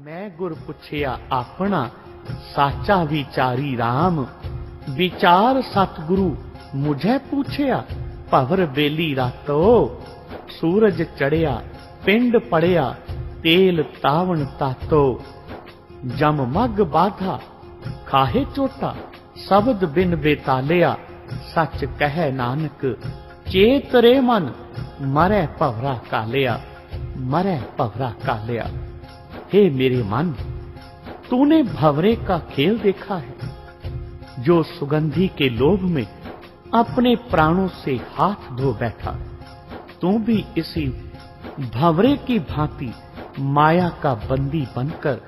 मैं गुर पुछिया अपना साचा विचारी राम। विचार सतगुरु मुझे पूछिया भवर बेली रातो। सूरज चढ़िया पिंड पड़िया तेल तावन तातो। जम मग बाधा खाहे चोटा शब्द बिन बेतालिया। सच कह नानक चेत रे मन मरै भवरा कालिया। मरै भवरा कालिया। हे मेरे मन, तूने भंवरे का खेल देखा है, जो सुगंधी के लोभ में अपने प्राणों से हाथ धो बैठा। तू भी इसी भंवरे की भांति माया का बंदी बनकर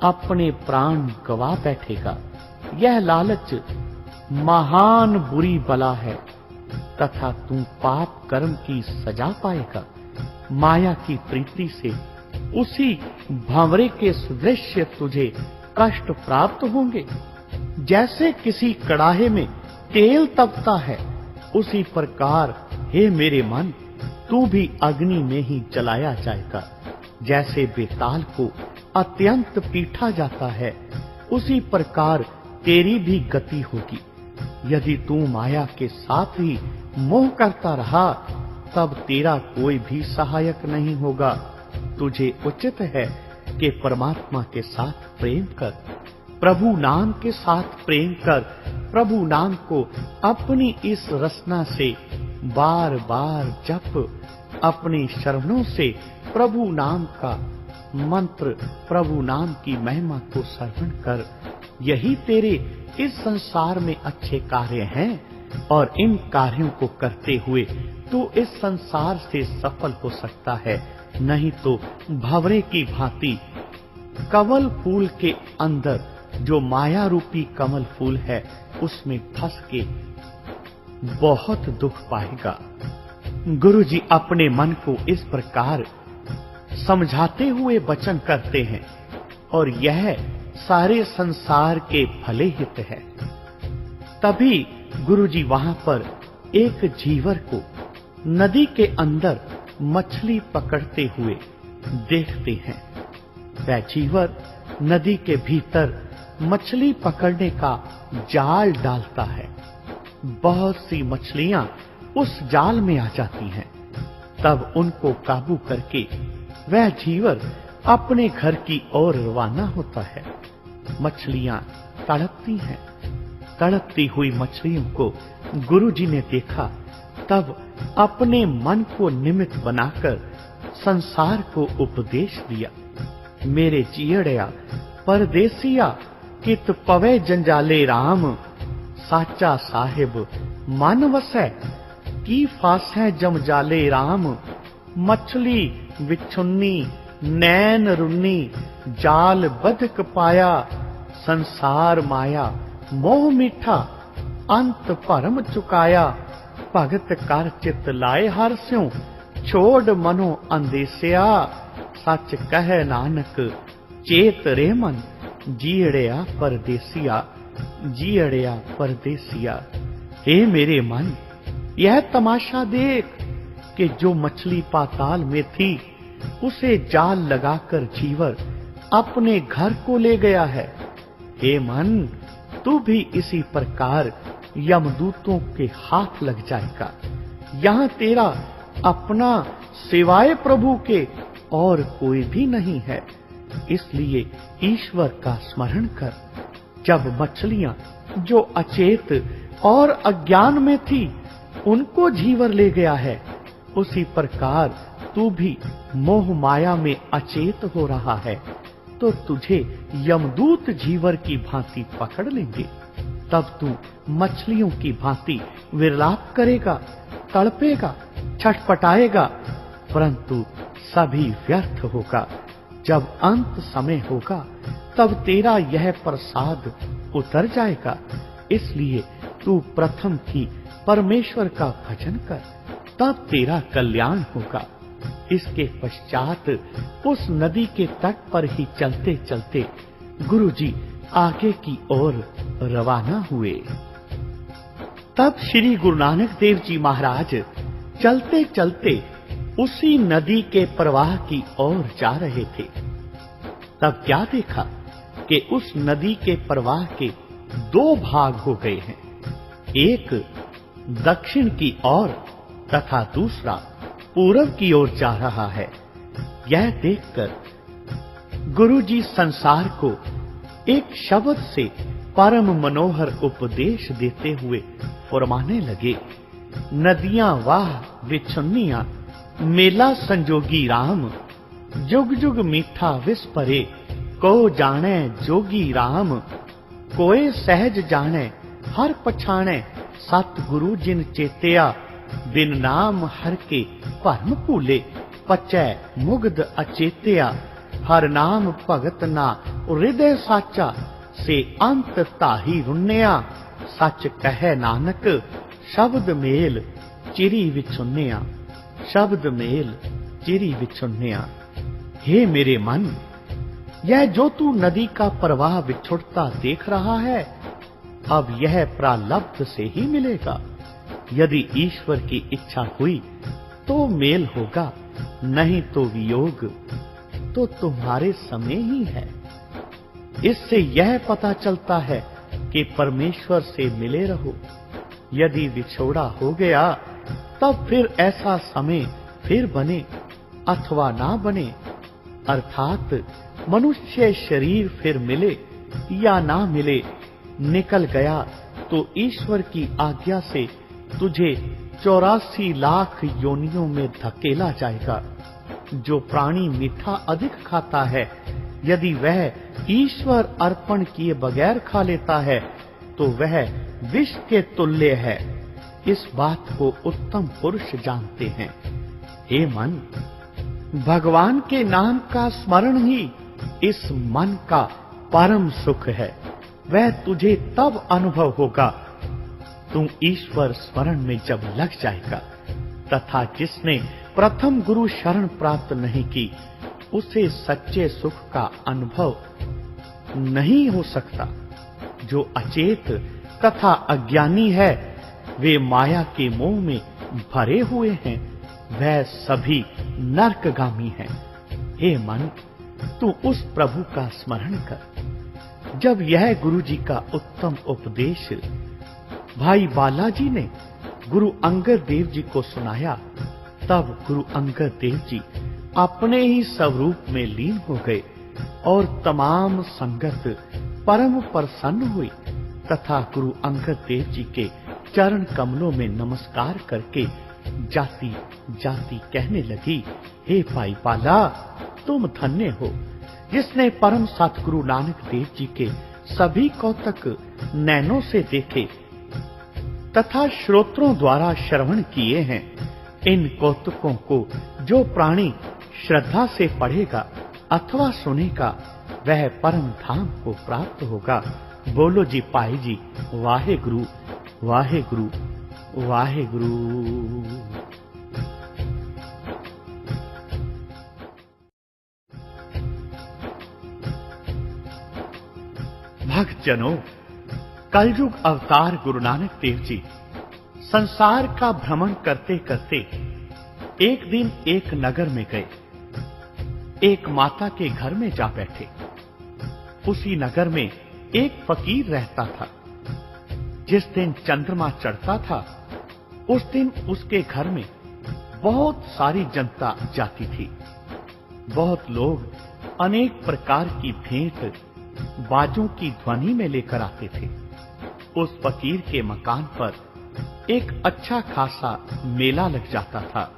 अपने प्राण गवा बैठेगा। यह लालच महान बुरी बला है तथा तू पाप कर्म की सजा पाएगा। माया की प्रीति से उसी भंवरे के सदृश्य तुझे कष्ट प्राप्त होंगे। जैसे किसी कड़ाहे में तेल तपता है, उसी प्रकार हे मेरे मन, तू भी अग्नि में ही जलाया जाएगा। जैसे बेताल को अत्यंत पीटा जाता है, उसी प्रकार तेरी भी गति होगी। यदि तू माया के साथ ही मोह करता रहा, तब तेरा कोई भी सहायक नहीं होगा। तुझे उचित है कि परमात्मा के साथ प्रेम कर, प्रभु नाम के साथ प्रेम कर। प्रभु नाम को अपनी इस रसना से बार बार जप। अपने श्रवणों से प्रभु नाम का मंत्र, प्रभु नाम की महिमा को श्रवण कर। यही तेरे इस संसार में अच्छे कार्य हैं और इन कार्यों को करते हुए तू इस संसार से सफल हो सकता है। नहीं तो भंवरे की भांति कमल फूल के अंदर जो माया रूपी कमल फूल है, उसमें फंस के बहुत दुख पाएगा। गुरु जी अपने मन को इस प्रकार समझाते हुए वचन करते हैं और यह सारे संसार के भले हित है। तभी गुरु जी वहां पर एक जीवर को नदी के अंदर मछली पकड़ते हुए देखते हैं। वह जीवर नदी के भीतर मछली पकड़ने का जाल डालता है। बहुत सी मछलियां उस जाल में आ जाती हैं। तब उनको काबू करके वह जीवर अपने घर की ओर रवाना होता है। मछलियां तड़पती हैं। तड़पती हुई मछलियों को गुरु जी ने देखा, तब अपने मन को निमित्त बनाकर संसार को उपदेश दिया। मेरे जियड़या परदेसिया कित पवे जंजाले राम। साचा साहिब मन वसै की फासै जम जाले राम। मछली विछुन्नी नैन रुन्नी जाल बधक पाया। संसार माया मोह मीठा अंत भरम चुकाया। भगत कर चित लाए हर स्यों छोड़ मनो अंदेसिया। सच कह नानक चेत रे मन जियड़या परदेसिया। जियड़या परदेसिया। हे मेरे मन, यह तमाशा देख कि जो मछली पाताल में थी, उसे जाल लगाकर जीवर अपने घर को ले गया है। हे मन, तू भी इसी प्रकार यमदूतों के हाथ लग जाएगा। यहाँ तेरा अपना सिवाय प्रभु के और कोई भी नहीं है। इसलिए ईश्वर का स्मरण कर। जब मछलियां जो अचेत और अज्ञान में थी, उनको जीवर ले गया है, उसी प्रकार तू भी मोह माया में अचेत हो रहा है, तो तुझे यमदूत जीवर की भांति पकड़ लेंगे। तब तू मछलियों की भांति विलाप करेगा, तड़पेगा, छटपटाएगा, परंतु सभी व्यर्थ होगा। जब अंत समय होगा, तब तेरा यह प्रसाद उतर जाएगा। इसलिए तू प्रथम की परमेश्वर का भजन कर, तब तेरा कल्याण होगा। इसके पश्चात उस नदी के तट पर ही चलते चलते गुरु जी आगे की ओर रवाना हुए। तब श्री गुरु नानक देव जी महाराज चलते चलते उसी नदी के प्रवाह की ओर जा रहे थे। तब क्या देखा कि उस नदी के प्रवाह के दो भाग हो गए हैं, एक दक्षिण की ओर तथा दूसरा पूरब की ओर जा रहा है। यह देखकर गुरुजी संसार को एक शब्द से परम मनोहर उपदेश देते हुए फरमाने लगे, नदियां वाह विछुन्नियां, मेला संजोगी राम, जुग जुग मीठा विस परे, को जाने जोगी राम, कोए सहज जाने हर पछाणे, सतगुरु जिन चेतिया, बिन नाम हर के भरम भूले, पचै मुग्ध अचेतिया, हर नाम भगत ना हृदय साचा, से अंत ताही रुन्निया, सच कहे नानक शब्द मेल चिरी विछुन्निया, शब्द मेल चिरी विछुन्निया। हे मेरे मन, यह जो तू नदी का प्रवाह बिछुड़ता देख रहा है, अब यह प्रालब्ध से ही मिलेगा। यदि ईश्वर की इच्छा हुई तो मेल होगा, नहीं तो वियोग तो तुम्हारे समय ही है। इससे यह पता चलता है कि परमेश्वर से मिले रहो। यदि विछोड़ा हो गया तब फिर ऐसा समय फिर बने अथवा ना बने, अर्थात मनुष्य शरीर फिर मिले या ना मिले, निकल गया तो ईश्वर की आज्ञा से तुझे 84 लाख योनियों में धकेला जाएगा। जो प्राणी मीठा अधिक खाता है, यदि वह ईश्वर अर्पण किए बगैर खा लेता है तो वह विष के तुल्य है। इस बात को उत्तम पुरुष जानते हैं। हे मन, भगवान के नाम का स्मरण ही इस मन का परम सुख है। वह तुझे तब अनुभव होगा तू ईश्वर स्मरण में जब लग जाएगा, तथा जिसने प्रथम गुरु शरण प्राप्त नहीं की, उसे सच्चे सुख का अनुभव नहीं हो सकता। जो अचेत तथा अज्ञानी है, वे माया के मोह में भरे हुए हैं, वह सभी नरकगामी हैं। हे मन, तू उस प्रभु का स्मरण कर। जब यह गुरु जी का उत्तम उपदेश भाई बालाजी ने गुरु अंगद देव जी को सुनाया, तब गुरु अंगद देव जी अपने ही स्वरूप में लीन हो गए और तमाम संगत परम प्रसन्न हुई तथा गुरु अंगद देव जी के चरण कमलों में नमस्कार करके जाती जाती कहने लगी, हे भाई बाला, तुम धन्य हो जिसने परम सतगुरु नानक देव जी के सभी कौतक नैनों से देखे तथा श्रोत्रों द्वारा श्रवण किए हैं। इन कौतुकों को जो प्राणी श्रद्धा से पढ़ेगा अथवा सुनेगा, वह परम धाम को प्राप्त होगा। बोलो जी पाई जी, वाहे गुरु वाहे गुरु वाहे गुरु। भक्तजनों, कलयुग अवतार गुरु नानक देव जी संसार का भ्रमण करते करते एक दिन एक नगर में गए। एक माता के घर में जा बैठे। उसी नगर में एक फकीर रहता था। जिस दिन चंद्रमा चढ़ता था, उस दिन उसके घर में बहुत सारी जनता जाती थी। बहुत लोग अनेक प्रकार की भेंट बाजों की ध्वनि में लेकर आते थे। उस फकीर के मकान पर एक अच्छा खासा मेला लग जाता था।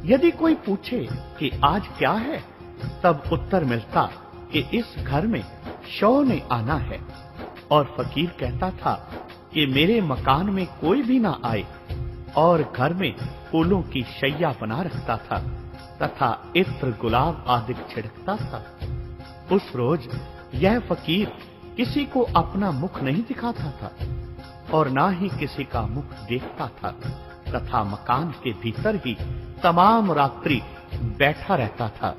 यदि कोई पूछे कि आज क्या है, तब उत्तर मिलता कि इस घर में शौ ने आना है, और फकीर कहता था कि मेरे मकान में कोई भी ना आए, और घर में फूलों की शैया बना रखता था तथा इत्र गुलाब आदि छिड़कता था। उस रोज यह फकीर किसी को अपना मुख नहीं दिखाता था और ना ही किसी का मुख देखता था, तथा मकान के भीतर ही तमाम रात्रि बैठा रहता था।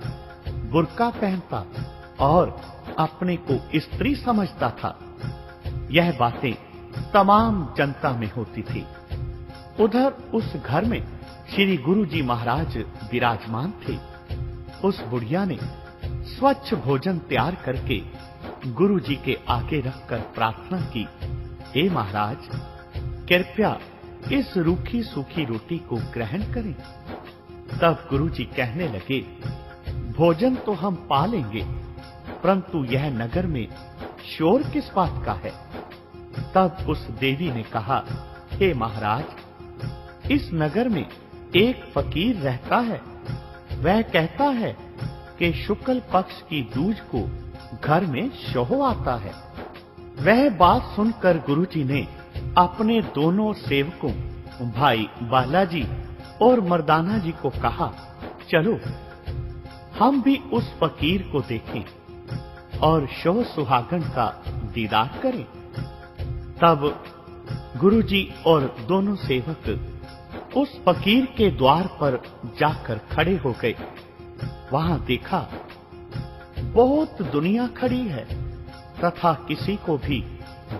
बुर्का पहनता और अपने को स्त्री समझता था। यह बातें तमाम जनता में होती थी। उधर उस घर में श्री गुरु जी महाराज विराजमान थे। उस बुढ़िया ने स्वच्छ भोजन तैयार करके गुरु जी के आगे रखकर प्रार्थना की, हे महाराज, कृपया इस रूखी सूखी रोटी को ग्रहण करें। तब गुरु जी कहने लगे, भोजन तो हम पा लेंगे, परंतु यह नगर में शोर किस बात का है? तब उस देवी ने कहा, हे महाराज, इस नगर में एक फकीर रहता है। वह कहता है कि शुक्ल पक्ष की दूज को घर में शोह आता है। वह बात सुनकर गुरुजी ने अपने दोनों सेवकों भाई बालाजी और मर्दाना जी को कहा, चलो हम भी उस फकीर को देखें और शोह सुहागन का दीदार करें। तब गुरुजी और दोनों सेवक उस फकीर के द्वार पर जाकर खड़े हो गए। वहां देखा बहुत दुनिया खड़ी है तथा किसी को भी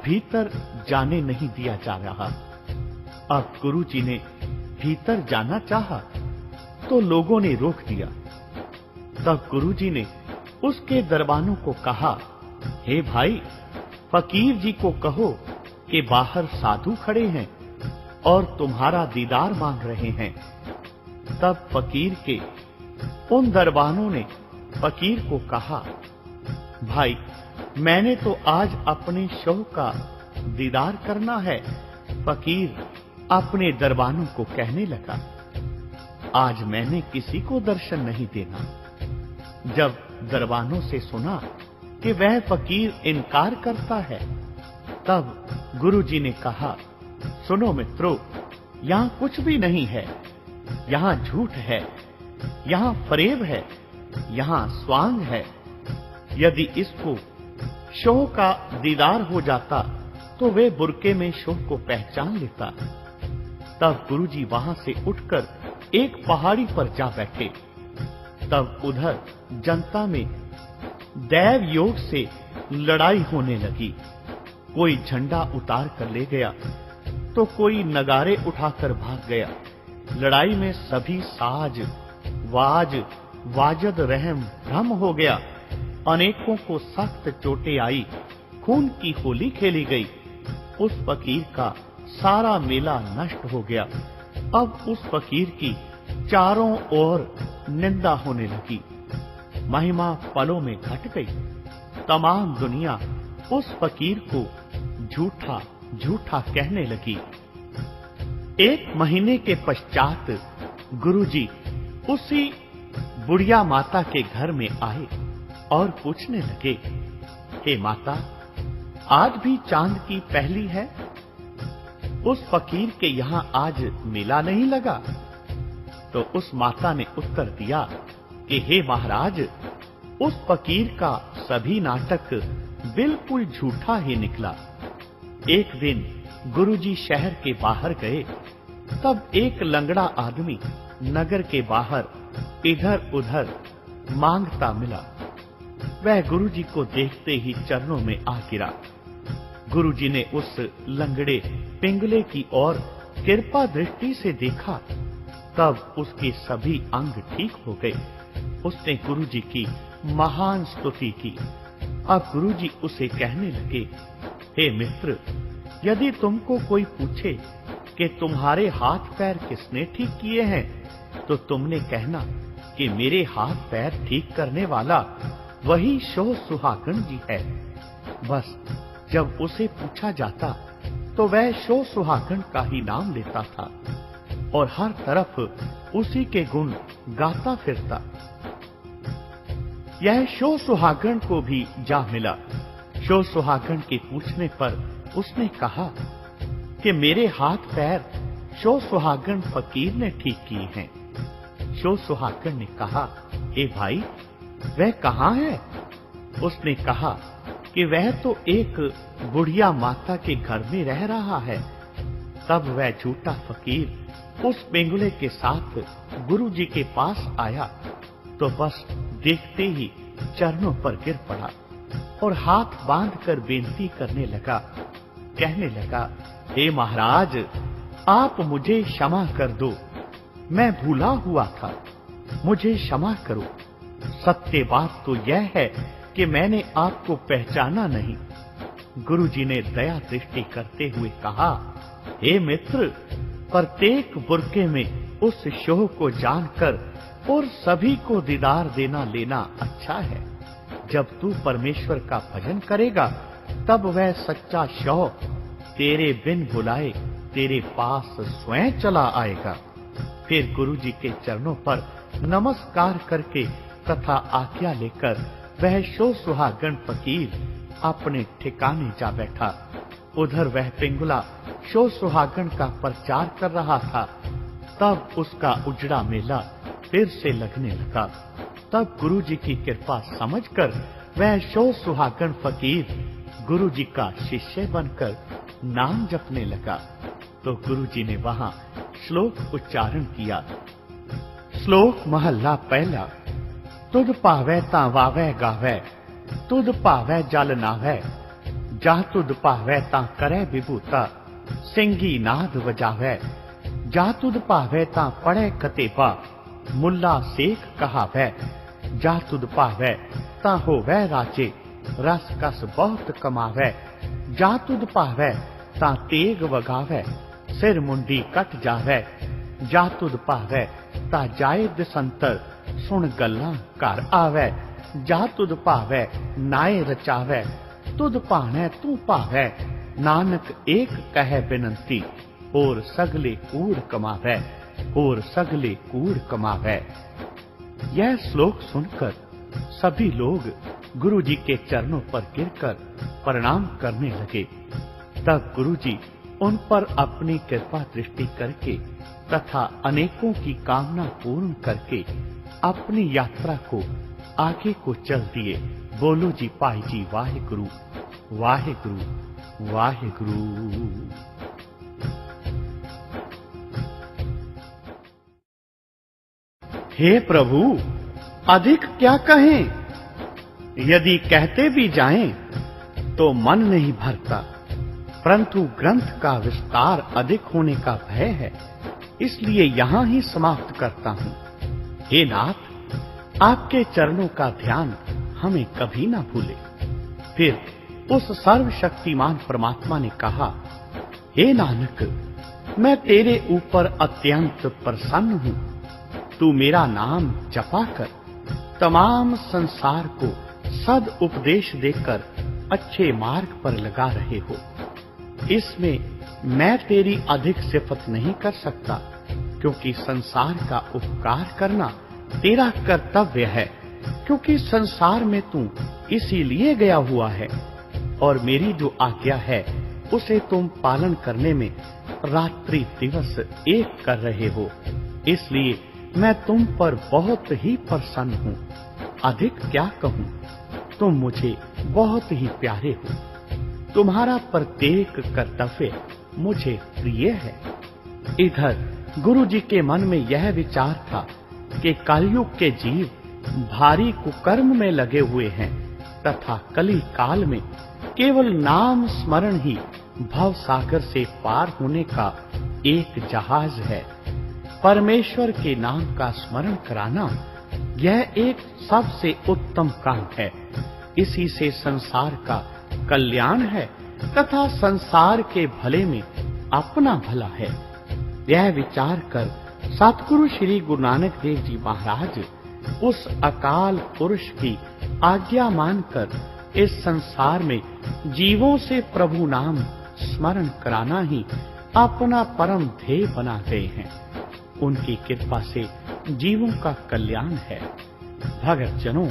भीतर जाने नहीं दिया जा रहा। अब गुरुजी ने भीतर जाना चाहा तो लोगों ने रोक दिया। तब गुरुजी ने उसके दरबानों को कहा, हे भाई, फकीर जी को कहो कि बाहर साधु खड़े हैं और तुम्हारा दीदार मांग रहे हैं। तब फकीर के उन दरबानों ने फकीर को कहा, भाई, मैंने तो आज अपने शोह का दीदार करना है। फकीर अपने दरबानों को कहने लगा, आज मैंने किसी को दर्शन नहीं देना। जब दरबानों से सुना कि वह फकीर इनकार करता है, तब गुरुजी ने कहा, सुनो मित्रों, यहाँ कुछ भी नहीं है। यहाँ झूठ है, यहाँ फरेब है, यहाँ स्वांग है। यदि इसको शोह का दीदार हो जाता तो वे बुरके में शोह को पहचान लेता। तब गुरुजी वहां से उठकर एक पहाड़ी पर जा बैठे। तब उधर जनता में दैव योग से लड़ाई होने लगी। कोई झंडा उतार कर ले गया तो कोई नगारे उठाकर भाग गया। लड़ाई में सभी साज वाज वाजद रहम भ्रम हो गया। अनेकों को सख्त चोटें आई। खून की होली खेली गई। उस फकीर का सारा मेला नष्ट हो गया। अब उस फकीर की चारों ओर निंदा होने लगी। महिमा पलों में घट गई। तमाम दुनिया उस फकीर को झूठा झूठा कहने लगी। एक महीने के पश्चात गुरुजी उसी बुढ़िया माता के घर में आए और पूछने लगे, हे माता, आज भी चांद की पहली है? उस फकीर के यहाँ आज मेला नहीं लगा? तो उस माता ने उत्तर दिया कि हे महाराज, उस फकीर का सभी नाटक बिल्कुल झूठा ही निकला। एक दिन गुरुजी शहर के बाहर गए, तब एक लंगड़ा आदमी नगर के बाहर इधर उधर मांगता मिला। वह गुरुजी को देखते ही चरणों में आ गिरा। गुरुजी ने उस लंगड़े पिंगले की ओर कृपा दृष्टि से देखा। तब उसके सभी अंग ठीक हो गए। उसने गुरुजी की महान स्तुति की। अब गुरुजी उसे कहने लगे, हे मित्र, यदि तुमको कोई पूछे कि तुम्हारे हाथ पैर किसने ठीक किए हैं, तो तुमने कहना कि मेरे हाथ पैर ठीक करने वाला वही शोह सुहागन जी है। बस जब उसे पूछा जाता तो वह शोह सुहागन का ही नाम लेता था और हर तरफ उसी के गुण गाता फिरता। यह शोह सुहागन को भी जा मिला। शोह सुहागन के पूछने पर उसने कहा कि मेरे हाथ पैर शोह सुहागन फकीर ने ठीक किए हैं। शोह सुहागन ने कहा, हे भाई, वह कहाँ है? उसने कहा कि वह तो एक बुढ़िया माता के घर में रह रहा है। तब वह झूठा फकीर उस पिंगले के साथ गुरुजी के पास आया तो बस देखते ही चरणों पर गिर पड़ा और हाथ बांधकर बेनती करने लगा। कहने लगा, हे महाराज, आप मुझे क्षमा कर दो। मैं भूला हुआ था, मुझे क्षमा करो। सत्य बात तो यह है कि मैंने आपको पहचाना नहीं। गुरुजी ने दया दृष्टि करते हुए कहा, हे मित्र, प्रत्येक बुरके में उस शोह को जानकर और सभी को दीदार देना लेना अच्छा है। जब तू परमेश्वर का भजन करेगा तब वह सच्चा शोह तेरे बिन बुलाए तेरे पास स्वयं चला आएगा। फिर गुरुजी के चरणों पर नमस्कार करके तथा आज्ञा लेकर वह शोह सुहागन फकीर अपने ठिकाने जा बैठा। उधर वह पिंगुला शोह सुहागन का प्रचार कर रहा था। तब उसका उजड़ा मेला फिर से लगने लगा। तब गुरुजी की कृपा समझकर वह शोह सुहागन फकीर गुरुजी का शिष्य बनकर नाम जपने लगा। तो गुरुजी ने वहां श्लोक उच्चारण किया। श्लोक महला पहला। तुध पावै ता वावै गावै, तुध पावै जल नावै, जा तुध पावै ता करै विभूता, सिंगी नाद वजावै, जा तुध पावै ता पढ़ै कतेबा, मुल्ला सेख कहावै, जा तुध पावै ता होवै राजे, रस कस बहुत कमावै, जा तुध पावै ता तेग वगावै, सिर मुंडी कट जावै, जा तुध पावै ता जाए दिसंतर, सुन गल्लां घर आवै, जा तुध पावै नाए रचावै, तुध पाणै तू पावै, नानक एक कहे बिनंती, और सगले कूड़ कमावै, और सगले कूड़ कमावै। यह श्लोक सुनकर सभी लोग गुरुजी के चरणों पर गिरकर प्रणाम करने लगे। तब गुरुजी उन पर अपनी कृपा दृष्टि करके तथा अनेकों की कामना पूर्ण करके अपनी यात्रा को आगे को चल दिए। बोलो जी पाई जी वाहेगुरु वाहेगुरु वाहेगुरु। हे प्रभु, अधिक क्या कहें? यदि कहते भी जाएं तो मन नहीं भरता, परंतु ग्रंथ का विस्तार अधिक होने का भय है, इसलिए यहां ही समाप्त करता हूं। हे नाथ, आपके चरणों का ध्यान हमें कभी ना भूले। फिर उस सर्वशक्तिमान परमात्मा ने कहा, हे नानक, मैं तेरे ऊपर अत्यंत प्रसन्न हूं। तू मेरा नाम जपा कर तमाम संसार को सद उपदेश देकर अच्छे मार्ग पर लगा रहे हो। इसमें मैं तेरी अधिक सिफत नहीं कर सकता, क्योंकि संसार का उपकार करना तेरा कर्तव्य है, क्योंकि संसार में तू इसीलिए गया हुआ है, और मेरी जो आज्ञा है उसे तुम पालन करने में रात्रि दिवस एक कर रहे हो। इसलिए मैं तुम पर बहुत ही प्रसन्न हूँ। अधिक क्या कहूँ, तुम मुझे बहुत ही प्यारे हो। तुम्हारा प्रत्येक कर्तव्य मुझे प्रिय है। इधर गुरुजी के मन में यह विचार था कि कलयुग के जीव भारी कुकर्म में लगे हुए हैं तथा कली काल में केवल नाम स्मरण ही भव सागर से पार होने का एक जहाज है। परमेश्वर के नाम का स्मरण कराना यह एक सबसे उत्तम काम है। इसी से संसार का कल्याण है तथा संसार के भले में अपना भला है। यह विचार कर सतगुरु श्री गुरु नानक देव जी महाराज उस अकाल पुरुष की आज्ञा मानकर इस संसार में जीवों से प्रभु नाम स्मरण कराना ही अपना परम ध्येय बना गए हैं। उनकी कृपा से जीवों का कल्याण है। भगत जनों,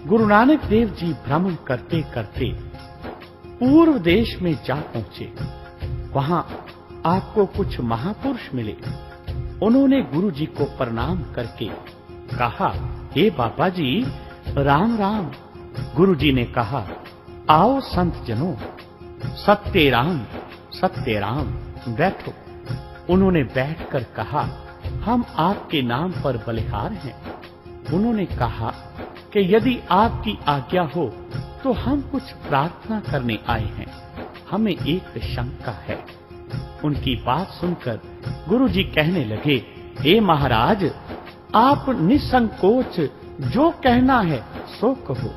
गुरु नानक देव जी भ्रमण करते करते पूर्व देश में जा पहुंचे। वहां आपको कुछ महापुरुष मिले। उन्होंने गुरु जी को प्रणाम करके कहा, हे बाबा जी, राम राम। गुरु जी ने कहा, आओ संत जनों, सत्य राम, बैठो। उन्होंने बैठकर कहा, हम आपके नाम पर बलिहार हैं। उन्होंने कहा कि यदि आपकी आज्ञा हो तो हम कुछ प्रार्थना करने आए हैं। हमें एक शंका है। उनकी बात सुनकर गुरुजी कहने लगे, हे महाराज, आप निसंकोच जो कहना है सो कहो।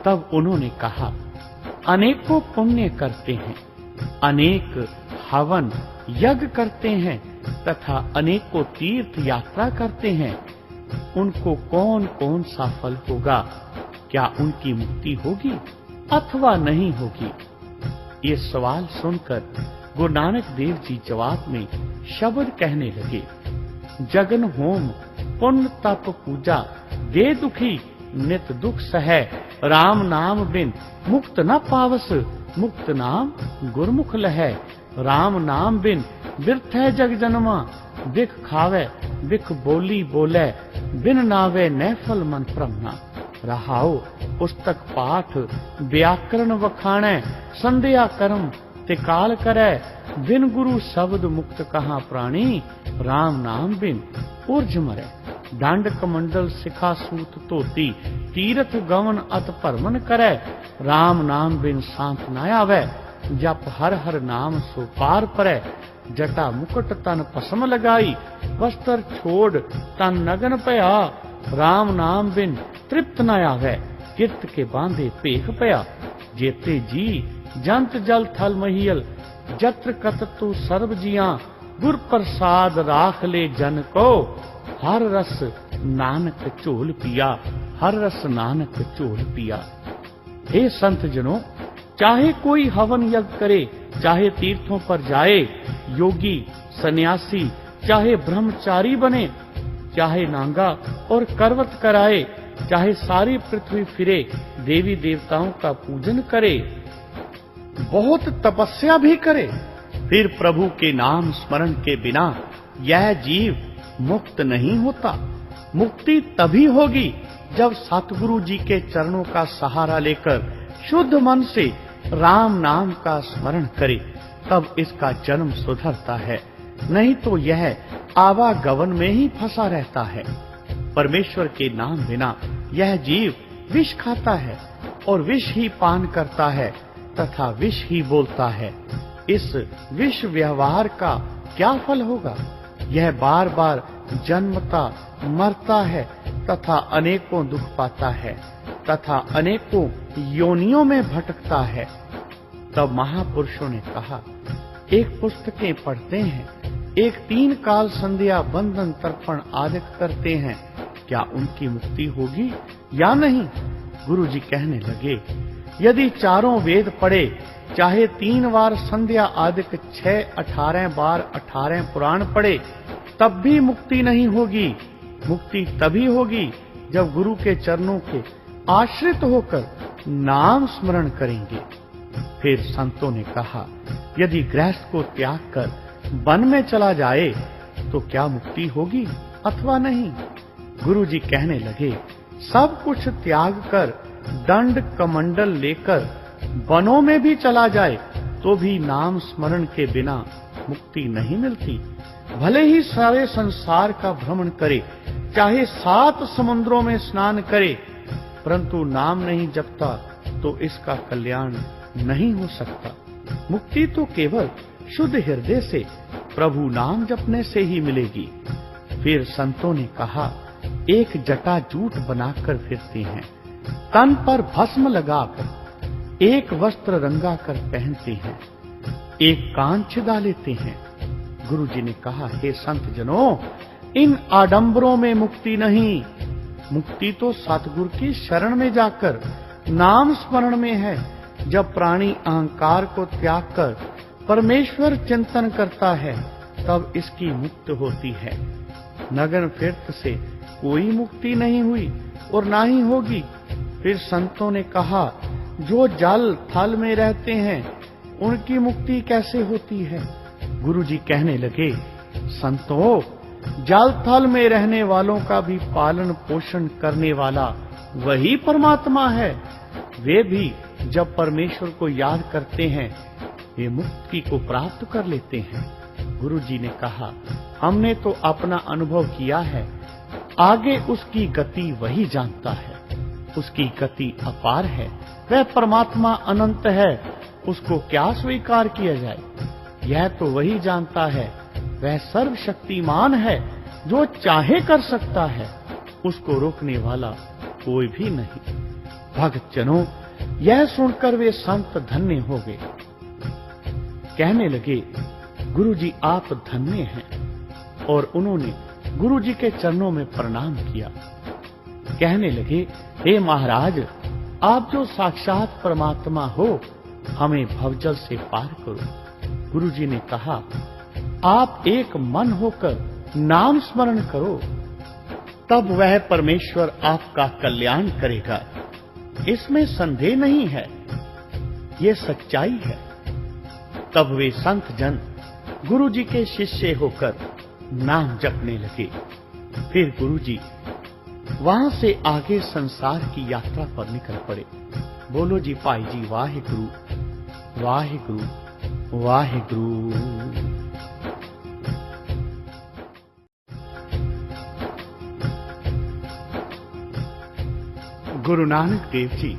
तब उन्होंने कहा, अनेकों पुण्य करते हैं, अनेक हवन यज्ञ करते हैं तथा अनेकों तीर्थ यात्रा करते हैं, उनको कौन कौन सा फल होगा? क्या उनकी मुक्ति होगी अथवा नहीं होगी? ये सवाल सुनकर गुरु नानक देव जी जवाब में शब्द कहने लगे, जगन होम पुण्य तप पूजा दे दुखी नित दुख सहै, राम नाम बिन मुक्त न पावस, मुक्त नाम गुरमुख लहै, राम नाम बिन बिरथ है जग जन्मा, बिख खावे बिख बोली बोले, बिन नावे नैफल मन प्रमना, रहाओ पुस्तक पाठ व्याकरण वखाणै, संध्या कर्म तिकाल करे, बिन गुरु शब्द मुक्त कहाँ प्राणी, राम नाम बिन उर्ज मरे, डांड कमंडल शिखा सूत धोती, तीर्थ गवन अत भरमन करे, राम नाम बिन शांत न आवे, जप हर हर नाम सो पार परै, जटा मुकुट तन पसम लगाई, वस्त्र छोड़ तन नगन पया, राम नाम बिन तृप्त न आवे, किरत के बांधे पेख पया, जेते जी जंत जल थल महियल, जत्र कततु सर्व जिया, गुर प्रसाद राख ले जन को, हर रस नानक झोल पिया, हर रस नानक झोल पिया। हे संत जनों, चाहे कोई हवन यज्ञ करे, चाहे तीर्थों पर जाए, योगी सन्यासी चाहे ब्रह्मचारी बने, चाहे नांगा और करवत कराए, चाहे सारी पृथ्वी फिरे, देवी देवताओं का पूजन करे, बहुत तपस्या भी करे, फिर प्रभु के नाम स्मरण के बिना यह जीव मुक्त नहीं होता। मुक्ति तभी होगी जब सतगुरु जी के चरणों का सहारा लेकर शुद्ध मन से राम नाम का स्मरण करे, तब इसका जन्म सुधरता है, नहीं तो यह आवागमन में ही फंसा रहता है। परमेश्वर के नाम बिना यह जीव विष खाता है और विष ही पान करता है तथा विष ही बोलता है। इस विष व्यवहार का क्या फल होगा? यह बार बार जन्मता मरता है तथा अनेकों दुख पाता है तथा अनेकों योनियों में भटकता है। तब महापुरुषों ने कहा, एक पुस्तकें पढ़ते हैं, एक 3 काल संध्या बंधन तर्पण आदि करते हैं, क्या उनकी मुक्ति होगी या नहीं? गुरु जी कहने लगे, यदि चारों वेद पढ़े, चाहे 3 बार संध्या आदि 6-18 बार 18 पुराण पढ़े, तब भी मुक्ति नहीं होगी। मुक्ति तभी होगी जब गुरु के चरणों के आश्रित होकर नाम स्मरण करेंगे। फिर संतों ने कहा, यदि गृहस्थ को त्याग कर वन में चला जाए तो क्या मुक्ति होगी अथवा नहीं? गुरु जी कहने लगे, सब कुछ त्याग कर दंड कमंडल लेकर वनों में भी चला जाए तो भी नाम स्मरण के बिना मुक्ति नहीं मिलती। भले ही सारे संसार का भ्रमण करे, चाहे 7 समुद्रों में स्नान करे, परंतु नाम नहीं जपता तो इसका कल्याण नहीं हो सकता। मुक्ति तो केवल शुद्ध हृदय से प्रभु नाम जपने से ही मिलेगी। फिर संतों ने कहा, एक जटा जूट बनाकर फिरते हैं, तन पर भस्म लगाकर, एक वस्त्र रंगा कर पहनते हैं, एक कान छिदा लेते हैं। गुरु जी ने कहा, हे संत जनों, इन आडंबरों में मुक्ति नहीं, मुक्ति तो सतगुरु की शरण में जाकर नाम स्मरण में है। जब प्राणी अहंकार को त्याग कर परमेश्वर चिंतन करता है, तब इसकी मुक्ति होती है। नगन फिरत से कोई मुक्ति नहीं हुई और ना ही होगी। फिर संतों ने कहा, जो जल थल में रहते हैं उनकी मुक्ति कैसे होती है? गुरु जी कहने लगे, संतों, जल थल में रहने वालों का भी पालन पोषण करने वाला वही परमात्मा है। वे भी जब परमेश्वर को याद करते हैं, वे मुक्ति को प्राप्त कर लेते हैं। गुरु जी ने कहा, हमने तो अपना अनुभव किया है, आगे उसकी गति वही जानता है। उसकी गति अपार है, वह परमात्मा अनंत है, उसको क्या स्वीकार किया जाए? यह तो वही जानता है, वह सर्वशक्तिमान है, जो चाहे कर सकता है। उसको रोकने वाला कोई भी नहीं। भक्तजनों, यह सुनकर वे संत धन्य हो गए। कहने लगे, गुरुजी आप धन्य हैं। और उन्होंने गुरुजी के चरणों में प्रणाम किया। कहने लगे, हे महाराज, आप जो साक्षात परमात्मा हो, हमें भवजल से पार करो। गुरुजी ने कहा, आप एक मन होकर नाम स्मरण करो, तब वह परमेश्वर आपका कल्याण करेगा। इसमें संदेह नहीं है, ये सच्चाई है। तब वे संत जन गुरुजी के शिष्य होकर नाम जपने लगे। फिर गुरुजी वहां से आगे संसार की यात्रा पर निकल पड़े। बोलो जी भाई जी, वाहिगुरु वाहिगुरु वाहिगुरु। गुरु नानक देव जी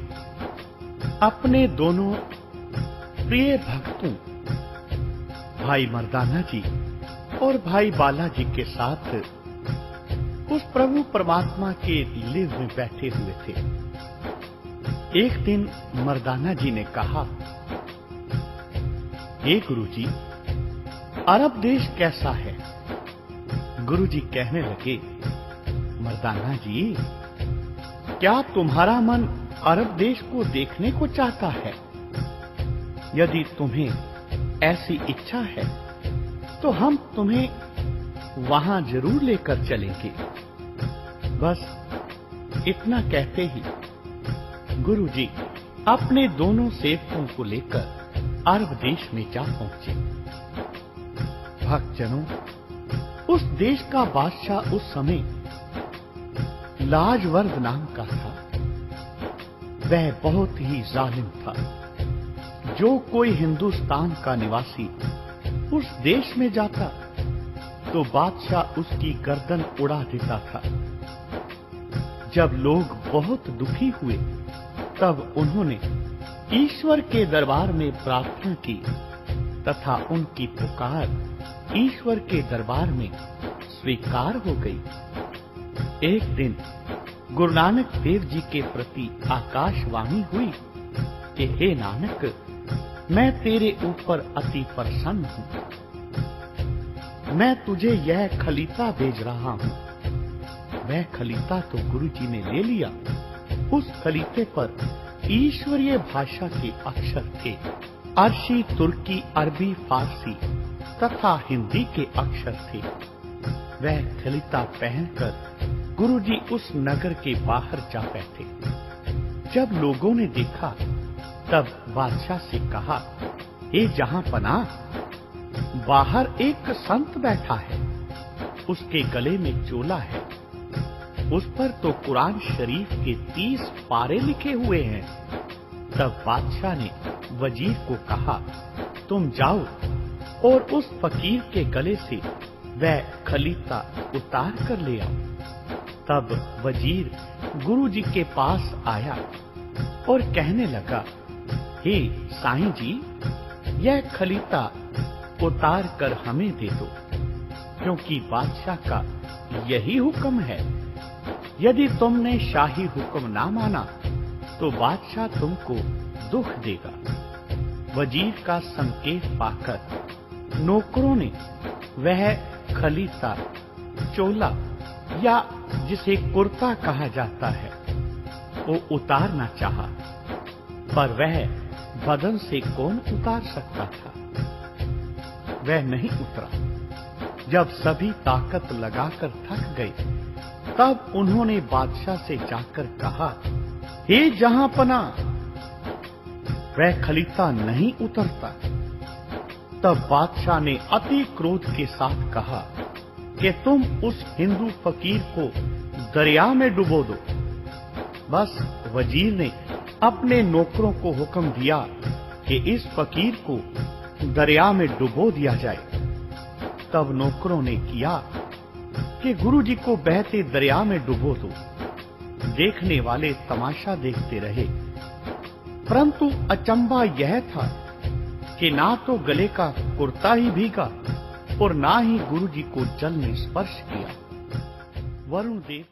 अपने दोनों प्रिय भक्तों भाई मर्दाना जी और भाई बालाजी के साथ उस प्रभु परमात्मा के लिव में बैठे हुए थे। एक दिन मर्दाना जी ने कहा, हे गुरुजी, अरब देश कैसा है? गुरुजी कहने लगे, मर्दाना जी, क्या तुम्हारा मन अरब देश को देखने को चाहता है? यदि तुम्हें ऐसी इच्छा है तो हम तुम्हें वहां जरूर लेकर चलेंगे। बस इतना कहते ही गुरुजी अपने दोनों सेवकों को लेकर अरब देश में जा पहुंचे। भक्तजनों, उस देश का बादशाह उस समय लाजवर्द नाम का था। वह बहुत ही जालिम था। जो कोई हिंदुस्तान का निवासी उस देश में जाता तो बादशाह उसकी गर्दन उड़ा देता था। जब लोग बहुत दुखी हुए तब उन्होंने ईश्वर के दरबार में प्रार्थना की तथा उनकी पुकार ईश्वर के दरबार में स्वीकार हो गई। एक दिन गुरु नानक देव जी के प्रति आकाशवाणी हुई कि हे नानक, मैं तेरे ऊपर अति प्रसन्न हूं। मैं तुझे यह खलीता भेज रहा हूं। वह खलीता तो गुरुजी ने ले लिया। उस खलीते पर ईश्वरीय भाषा के अक्षर थे। अरशी, तुर्की, अरबी, फारसी तथा हिंदी के अक्षर थे। वह खलीता पहनकर गुरुजी उस नगर के बाहर जा बैठे। जब लोगों ने देखा तब बादशाह से कहा, हे जहांपनाह, बाहर एक संत बैठा है। उसके गले में चोला है। उस पर तो कुरान शरीफ के 30 पारे लिखे हुए हैं। तब बादशाह ने वजीर को कहा, तुम जाओ और उस फकीर के गले से वह खलीता उतार कर ले आओ। तब वजीर गुरुजी के पास आया और कहने लगा, हे साईं जी, यह खलीता उतार कर हमें दे दो, क्योंकि बादशाह का यही हुक्म है। यदि तुमने शाही हुक्म ना माना तो बादशाह तुमको दुख देगा। वजीर का संकेत पाकर नौकरों ने वह खलीता, चोला या जिसे कुर्ता कहा जाता है, वो उतारना चाहा, पर वह बदन से कौन उतार सकता था? वह नहीं उतरा। जब सभी ताकत लगाकर थक गए तब उन्होंने बादशाह से जाकर कहा, हे जहांपनाह, वह खलीता नहीं उतरता। तब बादशाह ने अति क्रोध के साथ कहा कि तुम उस हिंदू फकीर को दरिया में डुबो दो। बस वजीर ने अपने नौकरों को हुक्म दिया कि इस फकीर को दरिया में डुबो दिया जाए। तब नौकरों ने किया कि गुरुजी को बहते दरिया में डुबो दो। देखने वाले तमाशा देखते रहे, परंतु अचंभा यह था कि ना तो गले का कुर्ता ही भीगा और ना ही गुरुजी को जल ने स्पर्श किया। वरुण देव